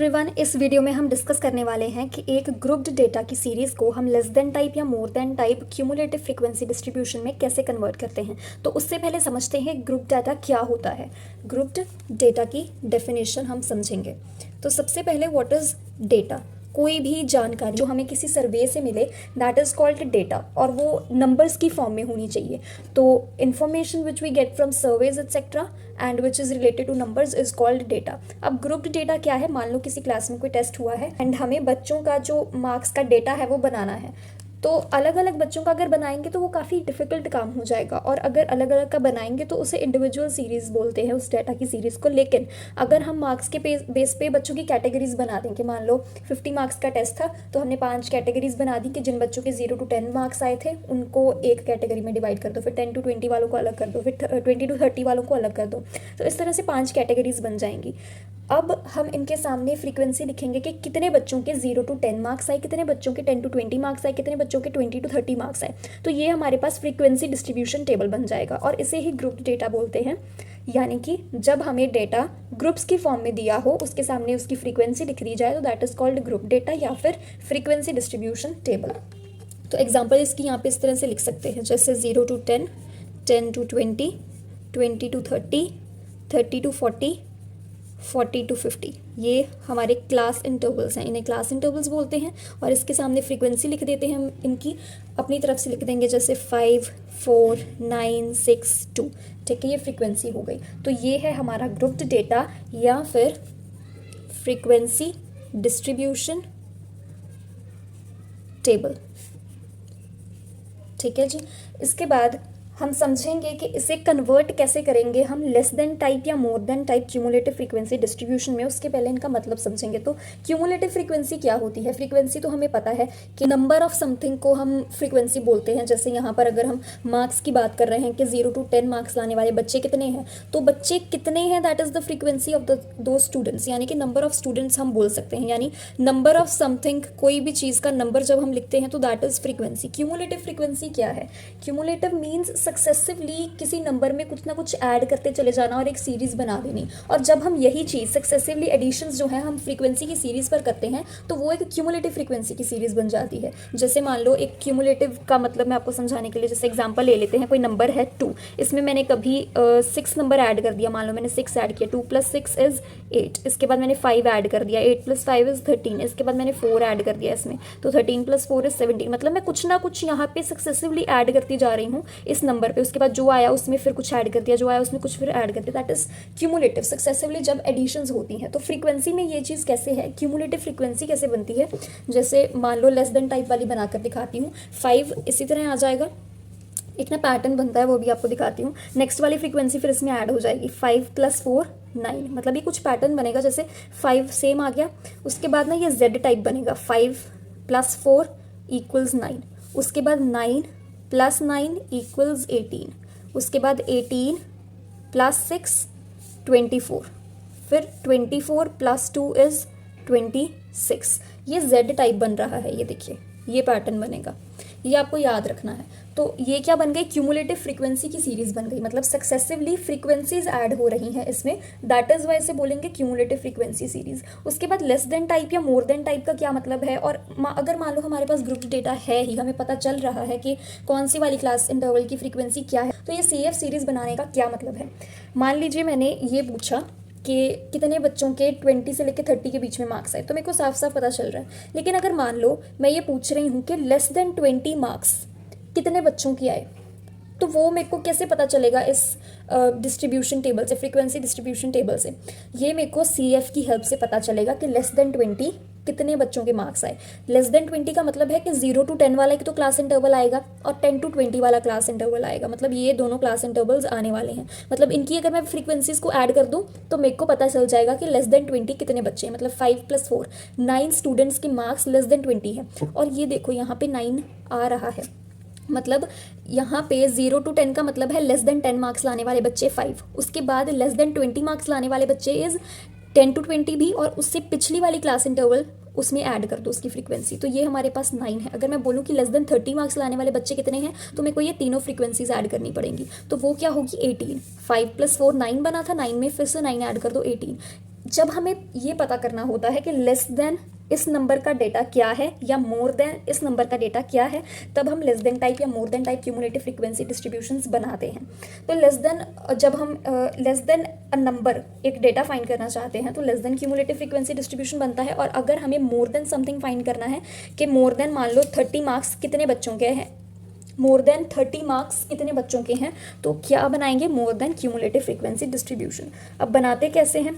Everyone, इस video में हम डिस्कस करने वाले हैं कि एक ग्रुप्ड डेटा की सीरीज़ को हम लेस देन टाइप या more then type cumulative frequency distribution में कैसे कन्वर्ट करते हैं। तो उससे पहले समझते हैं ग्रुप डाटा क्या होता है। ग्रुप्ड डेटा की डेफिनेशन हम समझेंगे। तो सबसे पहले व्हाट इज़ डेटा। कोई भी जानकारी जो हमें किसी सर्वे से मिले दैट इज़ कॉल्ड डेटा, और वो नंबर्स की फॉर्म में होनी चाहिए। तो information which we get from surveys etcetera and which is related to numbers is called data. अब ग्रुप्ड डेटा क्या है, मान लो किसी क्लास में कोई टेस्ट हुआ है एंड हमें बच्चों का जो मार्क्स का डेटा है वो बनाना है। तो अलग अलग बच्चों का अगर बनाएंगे तो वो काफ़ी डिफिकल्ट काम हो जाएगा, और अगर अलग अलग का बनाएंगे तो उसे इंडिविजुअल सीरीज़ बोलते हैं उस डाटा की सीरीज़ को। लेकिन अगर हम मार्क्स के बेस पे बच्चों की कैटेगरीज बना दें कि मान लो 50 मार्क्स का टेस्ट था तो हमने 5 कैटेगरीज बना दी कि जिन बच्चों के 0 to 10 मार्क्स आए थे उनको एक कैटेगरी में डिवाइड कर दो, फिर 10 to 20 वालों को अलग कर दो, फिर 20 to 30 वालों को अलग कर दो। तो इस तरह से 5 कैटेगरीज बन जाएंगी। अब हम इनके सामने फ्रीक्वेंसी लिखेंगे कि कितने बच्चों के 0 to 10 मार्क्स आए, कितने बच्चों के 10 to 20 मार्क्स आए, कितने बच्चों के 20 to 30 मार्क्स आए। तो ये हमारे पास फ्रीक्वेंसी डिस्ट्रीब्यूशन टेबल बन जाएगा, और इसे ही ग्रुप डेटा बोलते हैं। यानी कि जब हमें डेटा ग्रुप्स की फॉर्म में दिया हो, उसके सामने उसकी फ्रीक्वेंसी लिख दी जाए, तो that is called group data या फिर फ्रीक्वेंसी डिस्ट्रीब्यूशन टेबल। तो एग्जाम्पल इसकी यहाँ पे इस तरह से लिख सकते हैं, जैसे 0 to 10, 10 to 20, 20 to 30, 30 to 40, 40 to 50। ये हमारे क्लास इंटरवल्स हैं, इन्हें क्लास इंटरवल्स बोलते हैं। और इसके सामने फ्रीक्वेंसी लिख देते हैं हम, इनकी अपनी तरफ से लिख देंगे, जैसे 5, 4, 9, 6, 2। ठीक है, ये फ्रीक्वेंसी हो गई। तो ये है हमारा ग्रुप्ड डेटा या फिर फ्रीक्वेंसी डिस्ट्रीब्यूशन टेबल। ठीक है जी। इसके बाद हम समझेंगे कि इसे कन्वर्ट कैसे करेंगे हम लेस देन टाइप या more then type cumulative frequency distribution में। उसके पहले इनका मतलब समझेंगे। तो क्यूमुलेटिव फ्रीक्वेंसी क्या होती है। फ्रीक्वेंसी तो हमें पता है कि नंबर ऑफ समथिंग को हम फ्रीक्वेंसी बोलते हैं। जैसे यहाँ पर अगर हम मार्क्स की बात कर रहे हैं कि 0 to 10 मार्क्स लाने वाले बच्चे कितने हैं, तो बच्चे कितने हैं that is the frequency of दो स्टूडेंट्स, यानी कि नंबर ऑफ स्टूडेंट्स हम बोल सकते हैं। यानी नंबर ऑफ समथिंग, कोई भी चीज़ का नंबर जब हम लिखते हैं तो that is frequency. Cumulative frequency क्या है। क्यूमुलेटिव मीन्स सक्सेसिवली किसी नंबर में कुछ ना कुछ ऐड करते चले जाना और एक सीरीज़ बना देनी। और जब हम यही चीज़ सक्सेसिवली एडिशंस जो है हम फ्रीक्वेंसी की सीरीज़ पर करते हैं तो वो एक क्यूमुलेटिव फ्रीक्वेंसी की सीरीज़ बन जाती है। जैसे मान लो एक क्यूमुलेटिव का मतलब मैं आपको समझाने के लिए जैसे एग्जांपल ले लेते हैं। कोई नंबर है 2, इसमें मैंने कभी 6 नंबर ऐड कर दिया। मान लो मैंने 6 ऐड किया, 2 + 6 इज़ 8। इसके बाद मैंने 5 ऐड कर दिया, 8 + 5 इज़ 13। इसके बाद मैंने 4 ऐड कर दिया इसमें, तो 13 + 4 इज़ 17। मतलब मैं कुछ ना कुछ यहाँ पे सक्सेसिवली ऐड करती जा रही हूँ इस नंबर पे। उसके बाद जो आया उसमें फिर कुछ ऐड कर दिया, जो आया उसमें कुछ फिर ऐड कर दिया। दैट इज क्यूमुलेटिव, सक्सेसिवली जब एडिशंस होती हैं। तो फ्रीक्वेंसी में ये चीज़ कैसे है, क्यूमुलेटिव फ्रीक्वेंसी कैसे बनती है। जैसे मान लो लेस देन टाइप वाली बनाकर दिखाती हूँ। 5 इसी तरह आ जाएगा, एक ना पैटर्न बनता है वो भी आपको दिखाती हूँ। नेक्स्ट वाली फ्रीक्वेंसी फिर इसमें ऐड हो जाएगी, 5 + 4 9। मतलब ये कुछ पैटर्न बनेगा। जैसे 5 सेम आ गया, उसके बाद ना ये Z टाइप बनेगा, 5 + 4 = 9। उसके बाद 9 + 9 = 18। उसके बाद 18 + 6 24। फिर 24 + 2 इज़ 26। ये Z टाइप बन रहा है, ये देखिए ये पैटर्न बनेगा, ये आपको याद रखना है। तो ये क्या बन गई, क्यूमुलेटिव फ्रीक्वेंसी की सीरीज बन गई। मतलब सक्सेसिवली फ्रीक्वेंसीज ऐड हो रही हैं इसमें, दैट इज वाई से बोलेंगे क्यूमुलेटिव फ्रीक्वेंसी सीरीज। उसके बाद लेस देन टाइप या मोर देन टाइप का क्या मतलब है। और अगर मान लो हमारे पास ग्रुप डेटा है ही, हमें पता चल रहा है कि कौन सी वाली क्लास इंटरवल की फ्रीक्वेंसी क्या है, तो ये CF सीरीज बनाने का क्या मतलब है। मान लीजिए मैंने ये पूछा कि कितने बच्चों के 20 से लेकर 30 के बीच में मार्क्स आए, तो मेरे को साफ साफ पता चल रहा है। लेकिन अगर मान लो मैं ये पूछ रही हूँ कि लेस देन 20 मार्क्स कितने बच्चों की आए, तो वो मेरे को कैसे पता चलेगा इस डिस्ट्रीब्यूशन टेबल से, फ्रीक्वेंसी डिस्ट्रीब्यूशन टेबल से। ये मेरे को CF की हेल्प से पता चलेगा कि लेस देन 20 कितने बच्चों के मार्क्स आए। लेस देन 20 का मतलब है कि 0 to 10 वाला एक तो क्लास इंटरवल आएगा और 10 to 20 वाला क्लास इंटरवल आएगा। मतलब ये दोनों क्लास इंटरवल्स आने वाले हैं। मतलब इनकी अगर मैं फ्रीक्वेंसीज को ऐड कर दूं तो मेरे को पता चल जाएगा कि लेस देन 20 कितने बच्चे हैं। मतलब 5 + 4 9 स्टूडेंट्स के मार्क्स लेस देन 20 है। और ये देखो यहाँ पे 9 आ रहा है। मतलब यहाँ पे 0 to 10 का मतलब है लेस देन 10 मार्क्स लाने वाले बच्चे 5। उसके बाद लेस देन 20 मार्क्स लाने वाले बच्चे इज़ 10 to 20 भी, और उससे पिछली वाली क्लास इंटरवल उसमें ऐड कर दो उसकी फ्रीक्वेंसी। तो ये हमारे पास 9 है। अगर मैं बोलूँ कि लेस देन 30 मार्क्स लाने वाले बच्चे कितने हैं, तो मेरे को ये तीनों फ्रीक्वेंसीज ऐड करनी पड़ेंगी। तो वो क्या होगी, 18। 5 + 4 9 बना था, 9 में फिर से 9 ऐड कर दो, 18। जब हमें ये पता करना होता है कि लेस देन इस नंबर का डेटा क्या है या मोर देन इस नंबर का डेटा क्या है, तब हम लेस देन टाइप या more then type cumulative frequency distributions बनाते हैं। तो लेस देन, जब हम लेस देन अ नंबर एक डेटा फाइंड करना चाहते हैं तो less than cumulative frequency distribution बनता है। और अगर हमें मोर देन समथिंग फाइंड करना है कि मोर देन मान लो 30 मार्क्स कितने बच्चों के हैं, मोर देन 30 मार्क्स कितने बच्चों के हैं, तो क्या बनाएंगे, more than cumulative frequency distribution. अब बनाते कैसे हैं,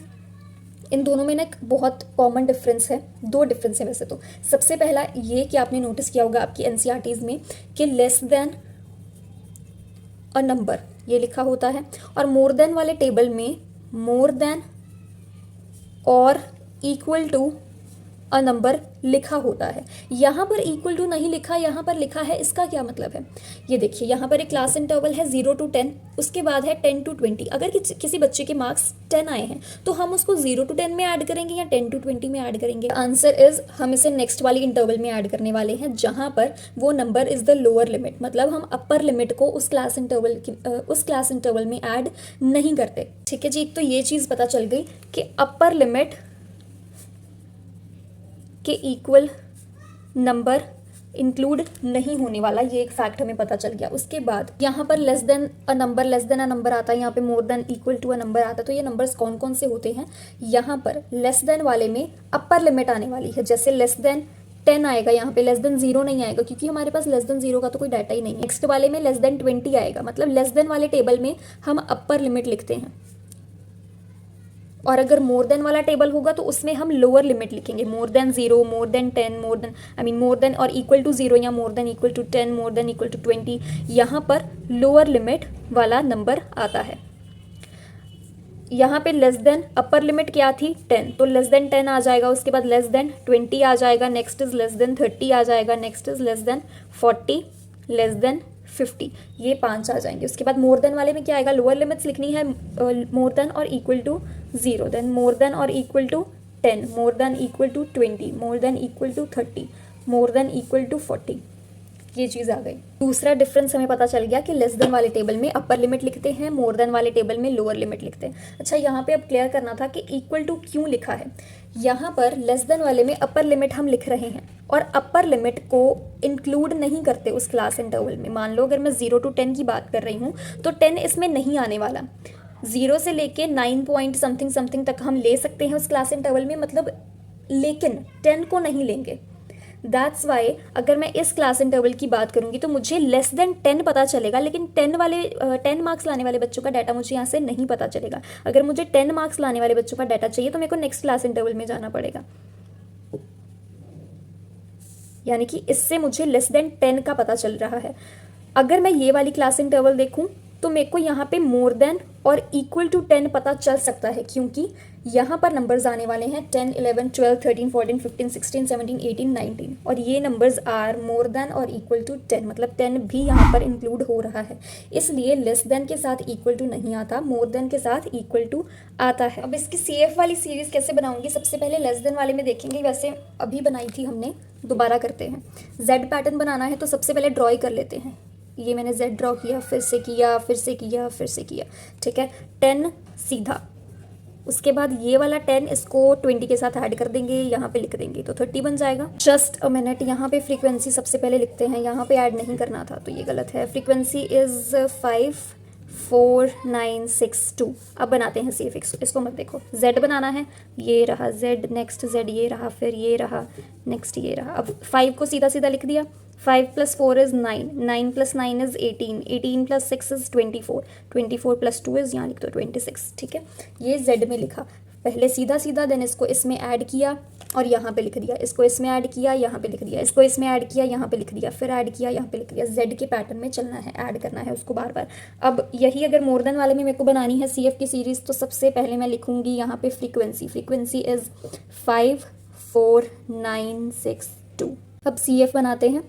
इन दोनों में ना एक बहुत कॉमन डिफरेंस है, दो डिफरेंस है वैसे तो। सबसे पहला ये कि आपने नोटिस किया होगा आपकी एनसीईआरटीज में कि लेस देन अ नंबर ये लिखा होता है, और मोर देन वाले टेबल में मोर देन और इक्वल टू अ नंबर लिखा होता है। यहाँ पर इक्वल टू नहीं लिखा, यहाँ पर लिखा है। इसका क्या मतलब है, ये देखिए यहाँ पर एक क्लास इंटरवल है 0 to 10, उसके बाद है 10 to 20। अगर किसी बच्चे के मार्क्स 10 आए हैं तो हम उसको 0 to 10 में ऐड करेंगे या 10 to 20 में ऐड करेंगे। आंसर इज हम इसे नेक्स्ट वाली इंटरवल में ऐड करने वाले हैं, जहाँ पर वो number is the lower limit, मतलब हम अपर लिमिट को उस क्लास इंटरवल में ऐड नहीं करते। ठीक है जी, तो ये चीज़ पता चल गई कि अपर लिमिट के इक्वल नंबर इंक्लूड नहीं होने वाला, ये एक फैक्ट हमें पता चल गया। उसके बाद यहाँ पर लेस देन अ नंबर आता है, यहाँ पे more than equal to a number आता है। तो ये नंबर्स कौन कौन से होते हैं, यहाँ पर लेस देन वाले में अपर लिमिट आने वाली है, जैसे लेस देन 10 आएगा, यहाँ पे लेस देन 0 नहीं आएगा क्योंकि हमारे पास लेस देन 0 का तो कोई डाटा ही नहीं है। नेक्स्ट वाले में लेस देन 20 आएगा, मतलब लेस देन वाले टेबल में हम अपर लिमिट लिखते हैं, और अगर मोर देन वाला टेबल होगा तो उसमें हम लोअर लिमिट लिखेंगे, more than 0, more than 10, more than और इक्वल टू 0 या more than equal to 10, more than equal to 20। यहाँ पर लोअर लिमिट वाला नंबर आता है। यहाँ पे लेस देन अपर लिमिट क्या थी 10, तो लेस देन 10 आ जाएगा, उसके बाद लेस देन 20 आ जाएगा, नेक्स्ट इज लेस देन 30 आ जाएगा, next is less than 40, less than 50, ये 5 आ जाएंगे। उसके बाद मोर देन वाले में क्या आएगा, लोअर लिमिट्स लिखनी है, मोर देन और equal to 0, then more than और equal to 10, more than equal to 20, more than equal to 30, more than equal to 40, ये चीज़ आ गई। दूसरा डिफरेंस हमें पता चल गया कि लेस देन वाले टेबल में अपर लिमिट लिखते हैं, मोर देन वाले टेबल में लोअर लिमिट लिखते हैं। अच्छा, यहाँ पे अब क्लियर करना था कि इक्वल टू क्यों लिखा है। यहाँ पर लेस देन वाले में अपर लिमिट हम लिख रहे हैं और अपर लिमिट को इंक्लूड नहीं करते उस क्लास इंटरवल में। मान लो अगर मैं 0 to 10 की बात कर रही हूँ तो 10 इसमें नहीं आने वाला, 0 से लेके 9 पॉइंट समथिंग तक हम ले सकते हैं उस क्लास इंटरवल में, मतलब, लेकिन 10 को नहीं लेंगे। दैट्स वाई अगर मैं इस क्लास इंटरवल की बात करूंगी तो मुझे लेस देन 10 पता चलेगा, लेकिन 10 मार्क्स लाने वाले बच्चों का डाटा मुझे यहाँ से नहीं पता चलेगा। अगर मुझे 10 मार्क्स लाने वाले बच्चों का डाटा चाहिए तो मेरे को नेक्स्ट क्लास इंटरवल में जाना पड़ेगा, यानी कि इससे मुझे लेस देन 10 का पता चल रहा है। अगर मैं ये वाली क्लास इंटरवल देखूं तो मेरे को यहाँ पे मोर देन और इक्वल टू 10 पता चल सकता है, क्योंकि यहाँ पर नंबर्स आने वाले हैं 10, 11, 12, 13, 14, 15, 16, 17, 18, 19, और ये नंबर्स आर मोर देन और इक्वल टू 10, मतलब 10 भी यहाँ पर इंक्लूड हो रहा है। इसलिए लेस देन के साथ इक्वल टू नहीं आता, मोर देन के साथ इक्वल टू आता है। अब इसकी CF वाली सीरीज कैसे बनाऊंगी, सबसे पहले लेस देन वाले में देखेंगे, वैसे अभी बनाई थी हमने, दोबारा करते हैं। Z पैटर्न बनाना है तो सबसे पहले ड्रॉ कर लेते हैं। ये मैंने Z ड्रॉ किया, फिर से किया, फिर से किया, फिर से किया, ठीक है। 10 सीधा, उसके बाद ये वाला 10 इसको 20 के साथ ऐड कर देंगे, यहाँ पे लिख देंगे तो 30 बन जाएगा। जस्ट अ मिनट, यहाँ पे फ्रीक्वेंसी सबसे पहले लिखते हैं, यहाँ पे ऐड नहीं करना था तो ये गलत है। Frequency is 5, 4, 9, 6, 2। अब बनाते हैं CF, इसको मत देखो, Z बनाना है, ये रहा Z, नेक्स्ट Z ये रहा, फिर ये रहा, नेक्स्ट ये रहा। अब 5 को सीधा सीधा लिख दिया, 5 + 4 इज 9, 9 + 9 इज 18, 18 + 6 इज 24, 24 + 2 इज, यहाँ लिख दो 26, ठीक है। ये Z में लिखा, पहले सीधा सीधा, देन इसको इसमें ऐड किया और यहाँ पे लिख दिया, इसको इसमें ऐड किया, यहाँ पे लिख दिया, इसको इसमें ऐड किया, यहाँ पे लिख दिया, फिर ऐड किया, यहाँ पे लिख दिया। Z के पैटर्न में चलना है, ऐड करना है उसको बार बार। अब यही अगर मोर देन वाले में मेरे को बनानी है CF की सीरीज, तो सबसे पहले मैं लिखूंगी यहाँ पे फ्रीक्वेंसी इज 5, 4, 9, 6, 2। अब CF बनाते हैं।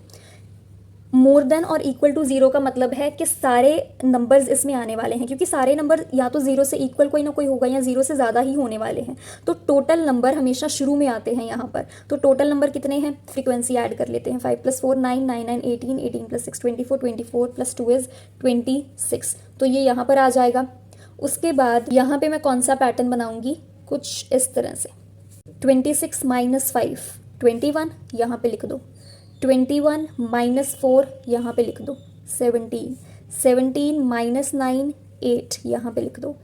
मोर देन और इक्वल टू 0 का मतलब है कि सारे नंबर्स इसमें आने वाले हैं, क्योंकि सारे नंबर या तो 0 से इक्वल कोई ना कोई होगा या 0 से ज़्यादा ही होने वाले हैं। तो टोटल नंबर हमेशा शुरू में आते हैं यहाँ पर। तो टोटल नंबर कितने हैं, फ्रीक्वेंसी ऐड कर लेते हैं। 5 + 4 9, 9, 9 18, 18 + 6 24, 24 + 2 इज 26। तो ये यहाँ पर आ जाएगा। उसके बाद यहाँ पे मैं कौन सा पैटर्न बनाऊंगी, कुछ इस तरह से। 26 माइनस 5 21, यहाँ पे लिख दो। 21 माइनस 4 यहाँ पे लिख दो। 17 17 माइनस 9 8 यहाँ पे लिख दो।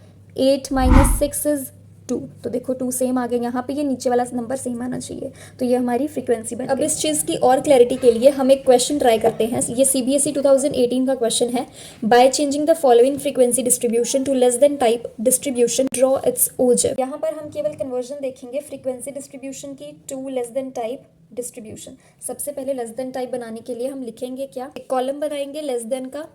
8 माइनस 6 इज 2, तो देखो 2 सेम आ गए यहाँ पे, ये नीचे वाला नंबर सेम आना चाहिए, तो ये हमारी फ्रीक्वेंसी बन गई। अब इस चीज़ की और क्लैरिटी के लिए हम एक क्वेश्चन ट्राई करते हैं। ये CBSE 2018 का क्वेश्चन है। By changing the following frequency distribution to less than type distribution draw its ओजर। यहाँ पर हम केवल कन्वर्जन देखेंगे फ्रीक्वेंसी डिस्ट्रीब्यूशन की to less than type distribution. सबसे पहले लेस देन टाइप बनाने के लिए हम लिखेंगे क्या, एक कॉलम बनाएंगे लेस देन का,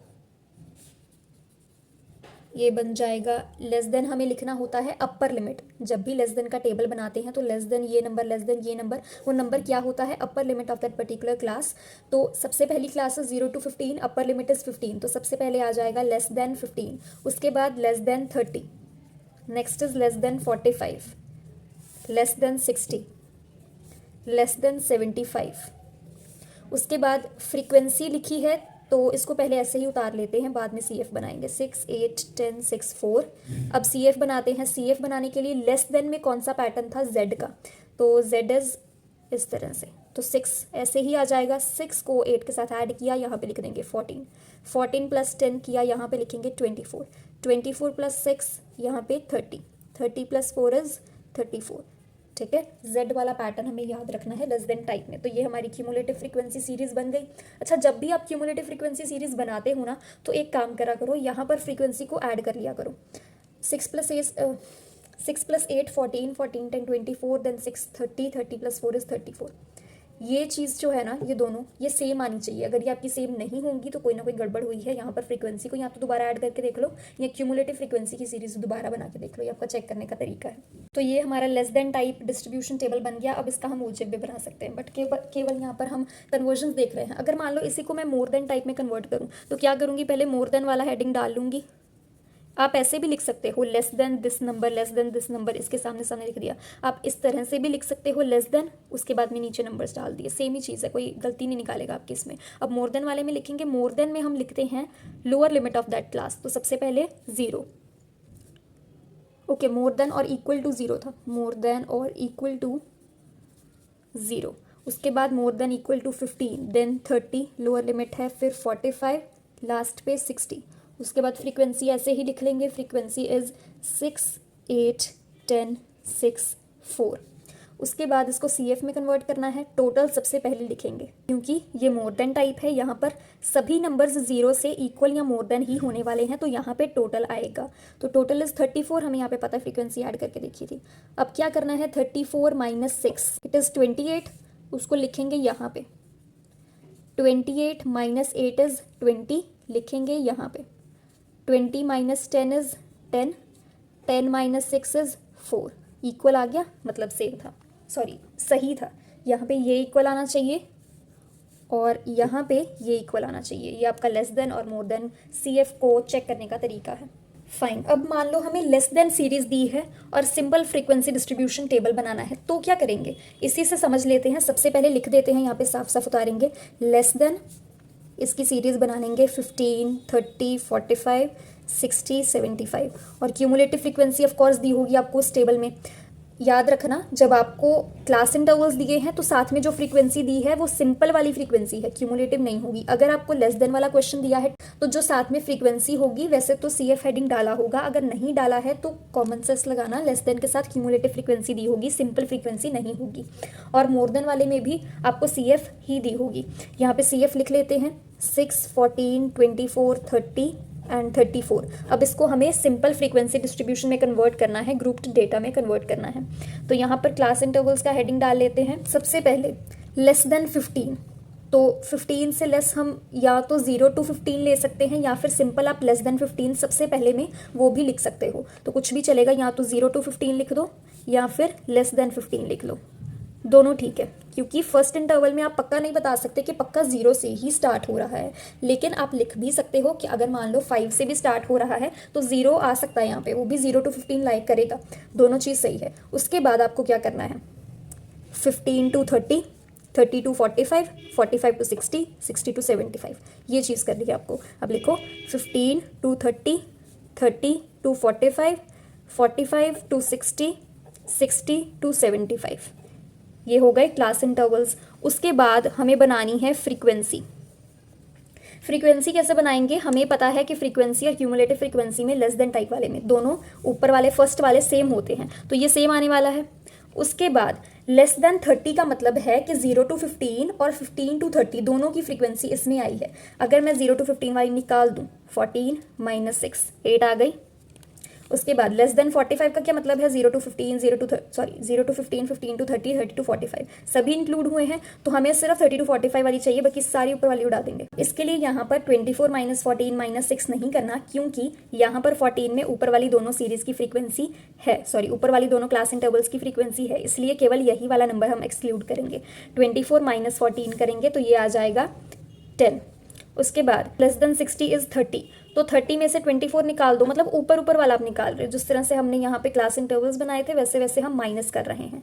ये बन जाएगा लेस देन। हमें लिखना होता है अपर लिमिट। जब भी लेस देन का टेबल बनाते हैं तो लेस देन ये नंबर, लेस देन ये नंबर, वो नंबर क्या होता है, upper limit of that particular class. तो सबसे पहली क्लास है 0 to 15, अपर लिमिट इज 15, तो सबसे पहले आ जाएगा लेस देन 15, उसके बाद less than 30, next is less than 45, less than 60, less than 75। उसके बाद फ्रीक्वेंसी लिखी है तो इसको पहले ऐसे ही उतार लेते हैं, बाद में CF बनाएंगे। 6 8 10 6 4। अब CF बनाते हैं। CF बनाने के लिए लेस देन में कौन सा पैटर्न था, Z का, तो Z इज इस तरह से, तो 6 ऐसे ही आ जाएगा। 6 को 8 के साथ ऐड किया, यहाँ पे लिख देंगे 14, 14 प्लस 10 किया, यहाँ पे लिखेंगे 24, 24 प्लस 6 यहाँ पे 30, 30 प्लस 4 इज 34। ठीक है, Z वाला पैटर्न हमें याद रखना है लेस देन टाइप में। तो ये हमारी क्यूमुलेटिव फ्रीक्वेंसी सीरीज बन गई। अच्छा, जब भी आप क्यूमुलेटिव फ्रीक्वेंसी सीरीज बनाते हो ना, तो एक काम करा करो, यहाँ पर फ्रीक्वेंसी को ऐड कर लिया करो। 6 प्लस 8 14, 14 10 24, देन 6 30, 30 प्लस 4 इज 34। ये चीज़ जो है ना, ये दोनों ये सेम आनी चाहिए। अगर ये आपकी सेम नहीं होंगी तो कोई ना कोई गड़बड़ हुई है। यहाँ पर फ्रीक्वेंसी को या तो दोबारा ऐड करके देख लो, या क्यूमुलेटिव फ्रीक्वेंसी की सीरीज दोबारा बना के देख लो, ये आपका चेक करने का तरीका है। तो ये हमारा less than type distribution table बन गया। अब इसका हम ओजेब भी बना सकते हैं, बट केवल यहाँ पर हम कन्वर्जन देख रहे हैं। अगर मान लो इसी को मैं मोर देन टाइप में कन्वर्ट करूँ तो क्या करूँगी, पहले मोर देन वाला हेडिंग डाल लूँगी। आप ऐसे भी लिख सकते हो less than this number, less than this number, इसके सामने सामने लिख दिया। आप इस तरह से भी लिख सकते हो लेस देन, उसके बाद में नीचे नंबर्स डाल दिए, सेम ही चीज़ है, कोई गलती नहीं निकालेगा आपके इसमें। अब मोर देन वाले में लिखेंगे, मोर देन में हम लिखते हैं lower limit of that class, तो सबसे पहले 0। ओके, मोर देन और इक्वल टू 0 था, मोर देन और इक्वल टू 0। उसके बाद more than equal to 15, then 30 lower limit है, फिर 45, लास्ट पे 60। उसके बाद फ्रीक्वेंसी ऐसे ही लिख लेंगे, फ्रीक्वेंसी इज 6 8 10 6 4। उसके बाद इसको CF में कन्वर्ट करना है। टोटल सबसे पहले लिखेंगे, क्योंकि ये मोर देन टाइप है, यहाँ पर सभी नंबर्स 0 से इक्वल या मोर देन ही होने वाले हैं, तो यहाँ पे टोटल आएगा। तो टोटल इज 34, हमें यहाँ पे पता है, फ्रीक्वेंसी ऐड करके देखी थी। अब क्या करना है, 34 माइनस 6 इट इज़ 28, उसको लिखेंगे यहाँ पे। 28 माइनस 8 इज 20, लिखेंगे यहाँ पे। 20 minus 10 is 10, 10 minus 6 is 4। Equal आ गया, मतलब सेम था, सॉरी सही था। यहाँ पे ये इक्वल आना चाहिए और यहाँ पे ये इक्वल आना चाहिए। ये आपका लेस देन और मोर देन CF को चेक करने का तरीका है। फाइन, अब मान लो हमें लेस देन सीरीज दी है और सिंपल फ्रीक्वेंसी डिस्ट्रीब्यूशन टेबल बनाना है, तो क्या करेंगे, इसी से समझ लेते हैं। सबसे पहले लिख देते हैं, यहाँ पे साफ साफ उतारेंगे, लेस देन, इसकी सीरीज बनाएंगे 15 30 45 60 75, और क्यूमुलेटिव फ्रीक्वेंसी ऑफ कोर्स दी होगी आपको उस टेबल में। याद रखना, जब आपको क्लास इंटरवल्स दिए हैं तो साथ में जो फ्रीक्वेंसी दी है वो सिंपल वाली फ्रीक्वेंसी है, क्यूमुलेटिव नहीं होगी। अगर आपको लेस देन वाला क्वेश्चन दिया है तो जो साथ में फ्रीक्वेंसी होगी, वैसे तो CF हेडिंग डाला होगा, अगर नहीं डाला है तो कॉमन सेंस लगाना, लेस देन के साथ क्यूमुलेटिव फ्रीक्वेंसी दी होगी, सिंपल फ्रीक्वेंसी नहीं होगी। और मोर देन वाले में भी आपको CF ही दी होगी। यहाँ पे CF लिख लेते हैं, 6 14 24 30 एंड 34। अब इसको हमें सिंपल फ्रीक्वेंसी डिस्ट्रीब्यूशन में कन्वर्ट करना है, ग्रुप्ड डेटा में कन्वर्ट करना है। तो यहाँ पर क्लास इंटरवल्स का हेडिंग डाल लेते हैं। सबसे पहले लेस देन 15, तो 15 से लेस हम या तो 0 to 15 ले सकते हैं, या फिर सिंपल आप लेस देन 15 सबसे पहले में वो भी लिख सकते हो, तो कुछ भी चलेगा। या तो 0 to 15 लिख दो या फिर लेस देन 15 लिख लो, दोनों ठीक है। क्योंकि फर्स्ट इंटरवल में आप पक्का नहीं बता सकते कि पक्का 0 से ही स्टार्ट हो रहा है, लेकिन आप लिख भी सकते हो कि अगर मान लो 5 से भी स्टार्ट हो रहा है तो 0 आ सकता है यहाँ पे, वो भी 0 to 15 लाइक करेगा, दोनों चीज़ सही है। उसके बाद आपको क्या करना है, 15 to 30, 30 to 45, 45 to 60, 60 to 75, ये चीज़ करनी है आपको। अब लिखो 15 to 30, 30 to 45, 45 to 60, 60 to 75, ये हो गए क्लास इंटरवल्स। उसके बाद हमें बनानी है फ्रीक्वेंसी। फ्रीक्वेंसी कैसे बनाएंगे, हमें पता है कि फ्रीक्वेंसी और क्यूमुलेटिव फ्रीक्वेंसी में लेस देन टाइप वाले में दोनों ऊपर वाले फर्स्ट वाले सेम होते हैं, तो ये सेम आने वाला है। उसके बाद लेस देन 30 का मतलब है कि 0 to 15 और 15 to 30 दोनों की फ्रीक्वेंसी इसमें आई है। अगर मैं 0 to 15 वाली निकाल दूं, 14 - 6 8 आ गई। उसके बाद लेस देन 45 का क्या मतलब है, 0 to 15 0 to 15 15 to 30 30 to 45 सभी इंक्लूड हुए हैं, तो हमें सिर्फ 30 to 45 वाली चाहिए, बाकी सारी ऊपर वाली उड़ा देंगे। इसके लिए यहाँ पर 24 - 14 - 6 नहीं करना, क्योंकि यहाँ पर 14 में ऊपर वाली दोनों सीरीज की फ्रीक्वेंसी है, ऊपर वाली दोनों क्लास इंटरवल्स की फ्रीक्वेंसी है, इसलिए केवल यही वाला नंबर हम एक्सक्लूड करेंगे। 24 - 14 करेंगे तो ये आ जाएगा 10। उसके बाद लेस देन 60 इज 30, तो 30 में से 24 निकाल दो, मतलब ऊपर वाला आप निकाल रहे हो। जिस तरह से हमने यहाँ पे क्लास इंटरवल्स बनाए थे वैसे वैसे हम माइनस कर रहे हैं।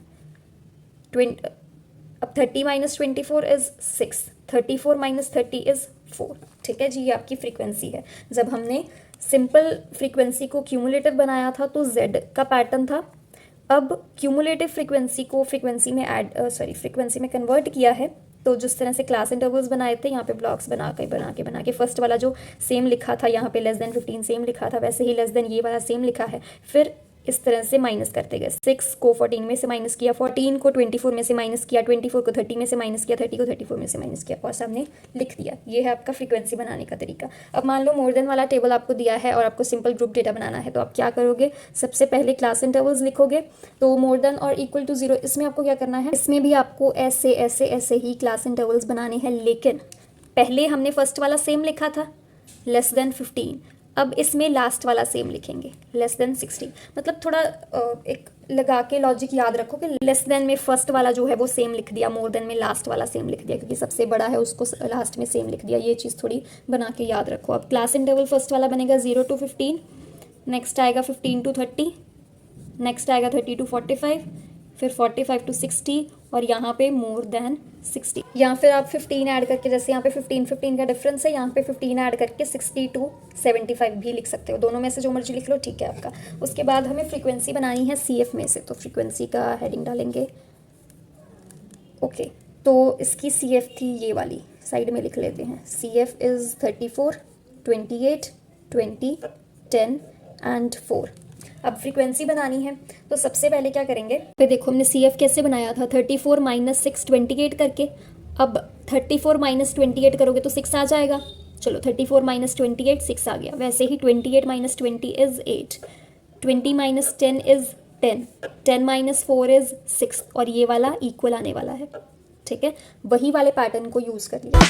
अब 30 - 24 इज 6, 34 - 30 इज 4। ठीक है जी, ये आपकी फ्रीक्वेंसी है। जब हमने सिंपल फ्रीक्वेंसी को क्यूमुलेटिव बनाया था तो Z का पैटर्न था। अब क्यूमुलेटिव फ्रीक्वेंसी को फ्रीक्वेंसी में कन्वर्ट किया है, तो जिस तरह से क्लास इंटरवल्स बनाए थे, यहाँ पे ब्लॉक्स बना के फर्स्ट वाला जो सेम लिखा था यहाँ पे लेस देन 15 सेम लिखा था, वैसे ही लेस देन ये वाला सेम लिखा है। फिर इस तरह से माइनस करते गए, 6 को 14 में से माइनस किया, 14 को 24 में से माइनस किया, 24 को 30 में से माइनस किया, 30 को 34 में से माइनस किया और सामने लिख दिया। ये है आपका फ्रीक्वेंसी बनाने का तरीका। अब मान लो मोर देन वाला टेबल आपको दिया है और आपको सिंपल ग्रुप डेटा बनाना है, तो आप क्या करोगे, सबसे पहले क्लास इंटरवल्स लिखोगे। तो मोर देन और इक्वल टू 0, इसमें आपको क्या करना है, इसमें भी आपको ऐसे ही क्लास इंटरवल्स बनाने हैं, लेकिन पहले हमने फर्स्ट वाला सेम लिखा था लेस देन 15, अब इसमें लास्ट वाला सेम लिखेंगे लेस देन 60। मतलब थोड़ा एक लगा के लॉजिक याद रखो कि लेस देन में फर्स्ट वाला जो है वो सेम लिख दिया, मोर देन में लास्ट वाला सेम लिख दिया, क्योंकि सबसे बड़ा है उसको लास्ट में सेम लिख दिया। ये चीज़ थोड़ी बना के याद रखो। अब क्लास इंटरवल फर्स्ट वाला बनेगा 0 to 15, नेक्स्ट आएगा 15 to 30, नेक्स्ट आएगा 30 to 45, फिर 45 to 60 और यहाँ पे मोर देन 60। यहाँ फिर आप 15 ऐड करके, जैसे यहाँ पे 15 का डिफरेंस है, यहाँ पे 15 ऐड करके 60 to 75 भी लिख सकते हो। दोनों में से जो मर्जी लिख लो, ठीक है आपका। उसके बाद हमें फ्रीक्वेंसी बनानी है CF में से, तो फ्रीक्वेंसी का हेडिंग डालेंगे। ओके, तो इसकी CF थी ये वाली, साइड में लिख लेते हैं। CF is 34, 28, 20, 10 and 4। अब फ्रीक्वेंसी बनानी है, तो सबसे पहले क्या करेंगे, फिर देखो हमने CF कैसे बनाया था, 34 - 6 28 करके। अब 34 - 28 करोगे तो 6 आ जाएगा। चलो 34 - 28 6 आ गया। वैसे ही 28 - 20 इज़ 8, 20 - 10 इज़ 10, 10 - 4 इज़ 6 और ये वाला इक्वल आने वाला है। ठीक है, वही वाले पैटर्न को यूज़ कर लिया।